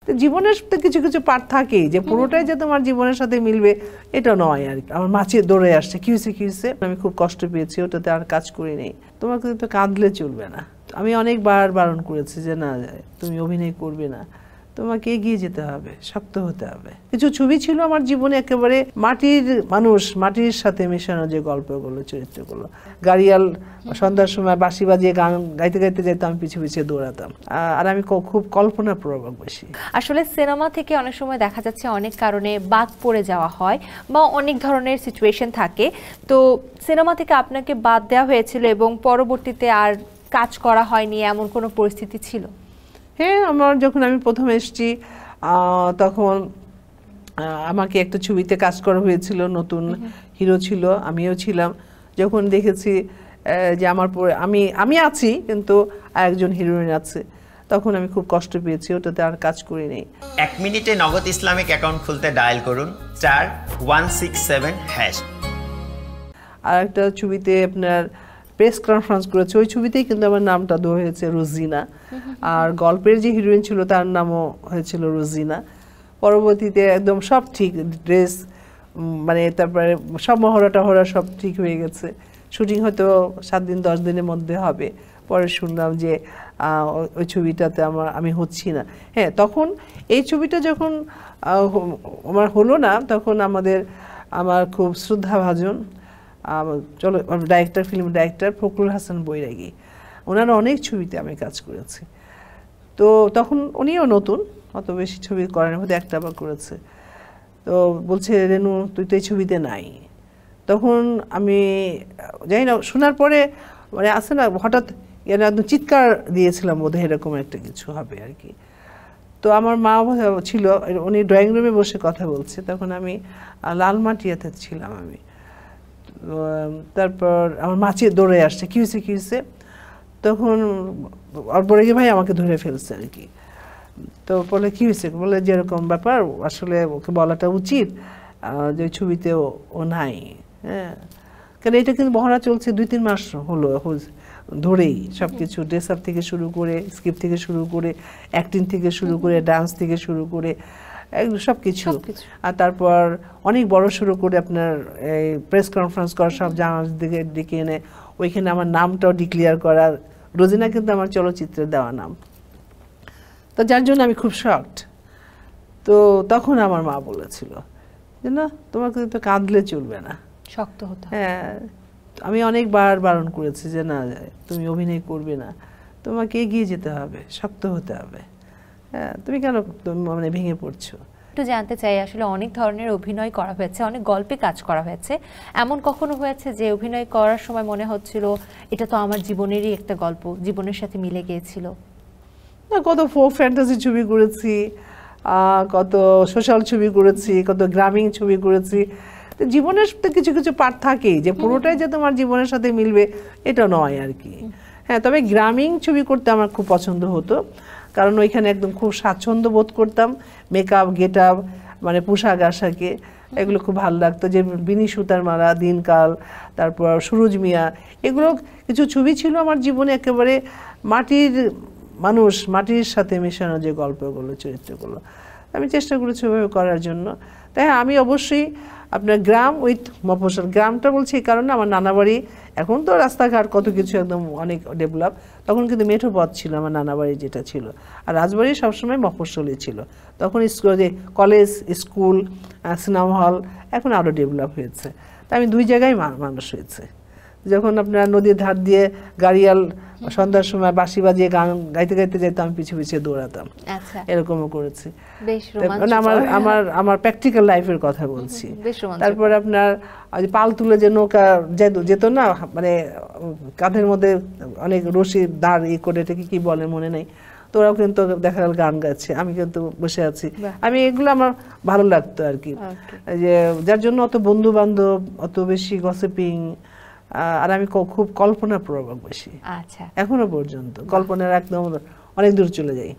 তো জীবনের তো কিছু কিছু পার্ট থাকেই, যে পুরোটাই যে তোমার জীবনের সাথে মিলবে এটা নয় আর কি। আমার মাছি দৌড়ে আসছে, কি হয়েছে কি হয়েছে, আমি খুব কষ্ট পেয়েছি, ওটাতে আর কাজ করি নেই। তোমাকে তো কাঁদলে চলবে না। আমি অনেকবার বারণ করেছি যে না, তুমি অভিনয় করবে না, তোমাকে এগিয়ে যেতে হবে, শক্ত হতে হবে। কিছু ছবি ছিল আমার জীবনে একেবারে মাটির মানুষ, মাটির সাথে মেশানো যে গল্পগুলো, চরিত্রগুলো। গাড়িয়াল সন্ধ্যার সময় বাঁশি বাজিয়ে গান গাইতে গাইতে যেতাম, পিছু পিছিয়ে দৌড়াতাম। আর আমি খুব কল্পনা প্রবণ বেশি। আসলে সিনেমা থেকে অনেক সময় দেখা যাচ্ছে অনেক কারণে বাদ পড়ে যাওয়া হয় বা অনেক ধরনের সিচুয়েশন থাকে, তো সিনেমা থেকে আপনাকে বাদ দেওয়া হয়েছিল এবং পরবর্তীতে আর কাজ করা হয়নি, এমন কোনো পরিস্থিতি ছিল? হ্যাঁ, যখন আমি প্রথম এসেছি তখন আমাকে একটা ছবিতে কাজ করা হয়েছিল, নতুন হিরো ছিল, আমিও ছিলাম। যখন দেখেছি যে আমার পরে আমি আছি কিন্তু আরেকজন হিরোইন আছে, তখন আমি খুব কষ্ট পেয়েছি, ওটাতে আর কাজ করি নেই। 1 মিনিটে নগদ ইসলামিক অ্যাকাউন্ট খুলতে ডায়াল করুন *167#। আর একটা ছবিতে আপনার প্রেস কনফারেন্স করেছে, ওই ছবিতেই কিন্তু আমার নামটা দেওয়া হয়েছে রোজিনা, আর গল্পের যে হিরোইন ছিল তার নামও হয়েছিল রোজিনা। পরবর্তীতে একদম সব ঠিক, ড্রেস মানে তারপরে সব মহড়া টহরা সব ঠিক হয়ে গেছে। শুটিং হয়তো 7 দিন 10 দিনের মধ্যে হবে। পরে শুনলাম যে ওই ছবিটাতে আমি হচ্ছি না। হ্যাঁ, তখন এই ছবিটা যখন আমার হলো না, তখন আমার খুব শ্রদ্ধাভাজন চলো director, film director Fakhrul Hasan Bairagi, ওনার অনেক ছবিতে আমি কাজ করেছি। তো তখন উনিও নতুন, অত বেশি ছবি করেন, মধ্যে একটা আবার করেছে। তো বলছে, রেনু তুই তো এই ছবিতে নাই। তখন আমি জানি না, শোনার পরে মানে আছে না, হঠাৎ একদম চিৎকার দিয়েছিলাম, বোধহয় এরকম একটা কিছু হবে আর কি। তো আমার মা ছিল, উনি ড্রয়িং রুমে বসে কথা বলছে, তখন আমি লালমাটিয়াতে ছিলাম আমি। তারপর আমার মাছি দৌড়ে আসছে, কি হয়েছে কি হয়েছে, তখন বৈরাগী ভাই আমাকে ধরে ফেলছে আর কি। তো বলে কি হয়েছে, বলে যেরকম ব্যাপার, আসলে ওকে বলাটা উচিত যে ছবিতে ও নাই। হ্যাঁ, কারণ এটা কিন্তু মহড়া চলছে 2-3 মাস হলো ধরেই, সব কিছু ড্রেস আপ থেকে শুরু করে, স্ক্রিপ্ট থেকে শুরু করে, অ্যাক্টিং থেকে শুরু করে, ডান্স থেকে শুরু করে, সব কিছু। আর তারপর অনেক বড় শুরু করে আপনার এই প্রেস কনফারেন্স করা, সব জার্নালিস্টদেরকে ডেকে এনে ওইখানে আমার নামটাও ডিক্লেয়ার করার। রোজিনা কিন্তু আমার চলচ্চিত্রে দেওয়া নাম, তো যার জন্য আমি খুব শকড। তো তখন আমার মা বলেছিল যে না, তোমাকে তো কাঁদলে চলবে না, শক্ত হতে হবে। হ্যাঁ, আমি অনেকবার বারণ করেছি যে না, তুমি অভিনয় করবে না, তোমাকে এগিয়ে যেতে হবে, শক্ত হতে হবে। হ্যাঁ, তুমি কেন মানে ভেঙে পড়ছো? একটু জানতে চাই, আসলে অনেক ধরনের অভিনয় করা হয়েছে, অনেক গল্পে কাজ করা হয়েছে, এমন কখনো হয়েছে যে অভিনয় করার সময় মনে হচ্ছিল এটা তো আমার জীবনেরই একটা গল্প, জীবনের সাথে মিলে গিয়েছিল? না, কত ফোক ফ্যান্টাসি ছবি করেছি, কত সোশ্যাল ছবি করেছি, কত গ্রামীণ ছবি করেছি। তো জীবনের তো কিছু কিছু পার্ট থাকেই, যে পুরোটাই যে তোমার জীবনের সাথে মিলবে এটা নয় আর কি। হ্যাঁ, তবে গ্রামীণ ছবি করতে আমার খুব পছন্দ হতো, কারণ ওইখানে একদম খুব স্বাচ্ছন্দ্য বোধ করতাম। মেকআপ, গেট আপ, মানে পোশাক আশাকে, এগুলো খুব ভালো লাগতো। যে বিনি সুতার মালা, দিনকাল, তারপর সুরজ মিয়া, এগুলো কিছু ছবি ছিল আমার জীবনে একেবারে মাটির মানুষ, মাটির সাথে মেশানো যে গল্পগুলো, চরিত্রগুলো। আমি চেষ্টা করেছি ওইভাবে করার জন্য। তাই আমি অবশ্যই আপনার গ্রাম উইথ মফস্বল, গ্রামটা বলছি এই কারণে আমার নানা বাড়ি, এখন তো রাস্তাঘাট কত কিছু একদম অনেক ডেভেলপ, তখন কিন্তু মেঠো পথ ছিল আমার নানা বাড়ি যেটা ছিল, আর রাজবাড়ি সবসময় মফস্বলই ছিল। তখন কলেজ, স্কুল, সিনেমা হল এখন আরও ডেভেলপ হয়েছে। তা আমি 2 জায়গায় মানুষ হয়েছে। যখন আপনার নদীর ধার দিয়ে গাড়িয়াল সন্ধ্যার সময় বাঁশি বাজিয়ে গান গাইতে গাইতে যেতাম, পিছু পিছিয়ে দৌড়াতাম, এরকমও করেছি। আমার প্র্যাকটিক্যাল লাইফের কথা বলছি। তারপর আপনার পাল তুলে যে নৌকা যেত না, মানে কাঁধের মধ্যে অনেক রশি দাঁড় করে, এটাকে কি বলে মনে নেই, তো ওরাও কিন্তু দেখা গেল গান গাচ্ছে, আমি কিন্তু বসে আছি। আমি এগুলো আমার ভালো লাগতো আর কি, যে যার জন্য অত বন্ধু বান্ধব, অত বেশি গসিপিং, আর আমি খুব কল্পনা প্রবণ বেশি, এখনো পর্যন্ত কল্পনার একদম অনেক দূর চলে যাই।